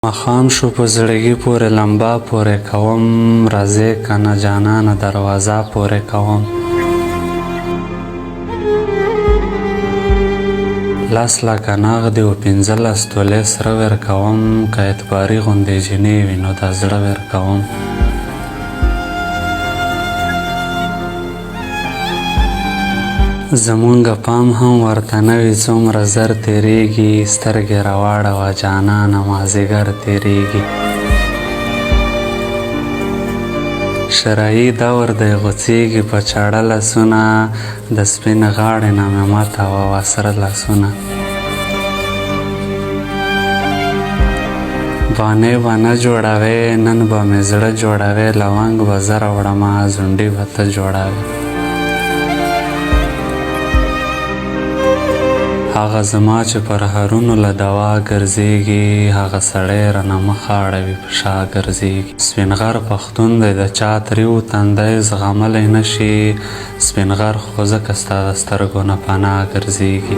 ماښام شو په زړګي پورې لمبا پورې کوم، راځې کنه جانانه دروازه پورې کوم. لس لکه نغدې و 15 تولې سره ورکوم، که اعتباري غوندې جینۍ وي نو دا زړه ورکوم. زمونږ پام هم ورته نه وي څومره زر تېرېږي، سترګې راواړوه جانانه مازدیګر تېرېږي. شرعي دور دی غوڅېږي په چاړه لاسونه، د سپین غاړې نه مې مه تاووه سره لاسونه. بانې به نه جوړوې نن به مې زړه جوړوې، لونګ به زه راوړمه ځونډي به ته جوړوې. هغه زما چې پر هرونو له دوا ګرځېږي، هغه سړی رانه مخ اړوي په شا ګرځېږي. سپین غر پښتون دی د چا تریو تندی زغملی نه شي، سپین غر خو ځکه ستا د سترګو نه پناه ګرځېږي.